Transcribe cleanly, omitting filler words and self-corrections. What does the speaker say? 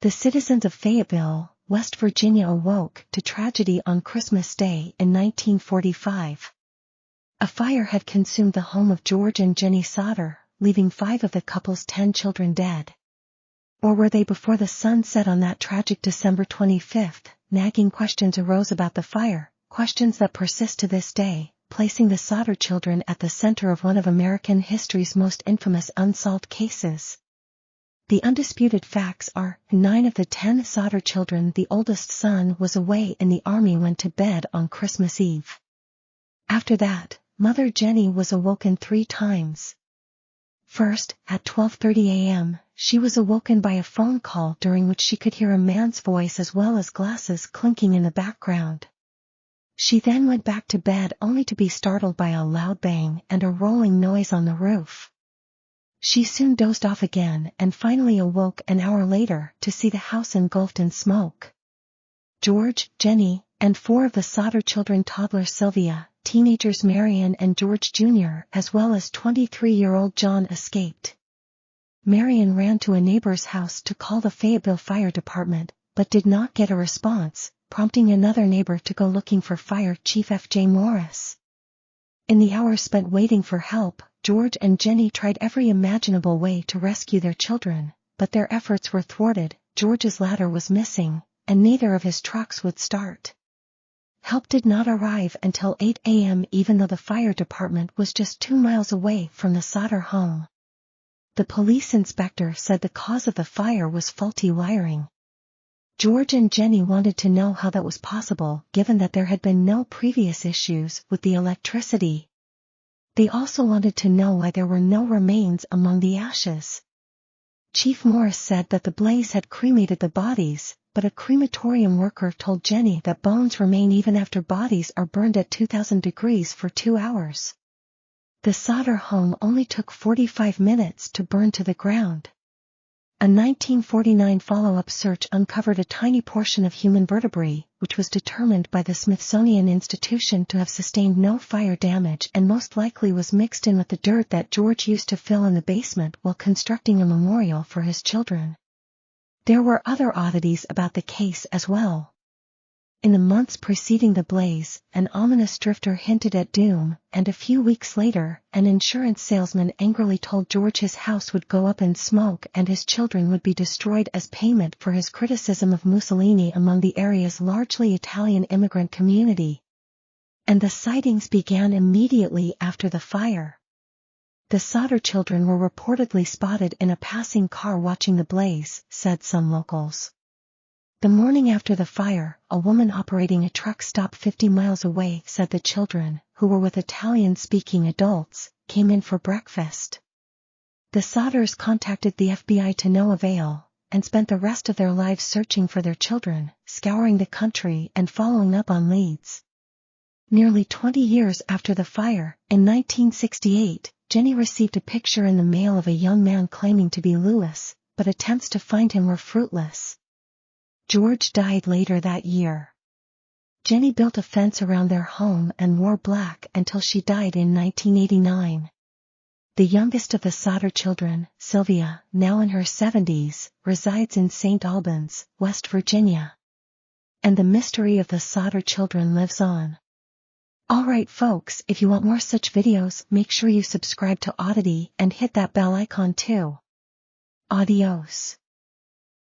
The citizens of Fayetteville, West Virginia awoke to tragedy on Christmas Day in 1945. A fire had consumed the home of George and Jenny Sauter, leaving 5 of the couple's 10 children dead. Or were they before the sun set on that tragic December 25th? Nagging questions arose about the fire, questions that persist to this day, placing the Sauter children at the center of one of American history's most infamous unsolved cases. The undisputed facts are, 9 of the 10 Sauter children, the oldest son was away in the army, went to bed on Christmas Eve. After that, Mother Jenny was awoken 3 times. First, at 12:30 a.m., she was awoken by a phone call during which she could hear a man's voice as well as glasses clinking in the background. She then went back to bed only to be startled by a loud bang and a rolling noise on the roof. She soon dozed off again and finally awoke an hour later to see the house engulfed in smoke. George, Jenny, and 4 of the Sauter children, toddler Sylvia, teenagers Marion and George Jr., as well as 23-year-old John, escaped. Marion ran to a neighbor's house to call the Fayetteville Fire Department, but did not get a response, prompting another neighbor to go looking for Fire Chief F.J. Morris. In the hours spent waiting for help, George and Jenny tried every imaginable way to rescue their children, but their efforts were thwarted. George's ladder was missing, and neither of his trucks would start. Help did not arrive until 8 a.m. even though the fire department was just 2 miles away from the Sauter home. The police inspector said the cause of the fire was faulty wiring. George and Jenny wanted to know how that was possible, given that there had been no previous issues with the electricity. They also wanted to know why there were no remains among the ashes. Chief Morris said that the blaze had cremated the bodies, but a crematorium worker told Jenny that bones remain even after bodies are burned at 2,000 degrees for 2 hours. The Sauter home only took 45 minutes to burn to the ground. A 1949 follow-up search uncovered a tiny portion of human vertebrae, which was determined by the Smithsonian Institution to have sustained no fire damage and most likely was mixed in with the dirt that George used to fill in the basement while constructing a memorial for his children. There were other oddities about the case as well. In the months preceding the blaze, an ominous drifter hinted at doom, and a few weeks later, an insurance salesman angrily told George his house would go up in smoke and his children would be destroyed as payment for his criticism of Mussolini among the area's largely Italian immigrant community. And the sightings began immediately after the fire. The Sauter children were reportedly spotted in a passing car watching the blaze, said some locals. The morning after the fire, a woman operating a truck stop 50 miles away said the children, who were with Italian-speaking adults, came in for breakfast. The Sauters contacted the FBI to no avail, and spent the rest of their lives searching for their children, scouring the country and following up on leads. Nearly 20 years after the fire, in 1968, Jenny received a picture in the mail of a young man claiming to be Lewis, but attempts to find him were fruitless. George died later that year. Jenny built a fence around their home and wore black until she died in 1989. The youngest of the Sauter children, Sylvia, now in her 70s, resides in St. Albans, West Virginia. And the mystery of the Sauter children lives on. Alright folks, if you want more such videos, make sure you subscribe to Oddity and hit that bell icon too. Adios.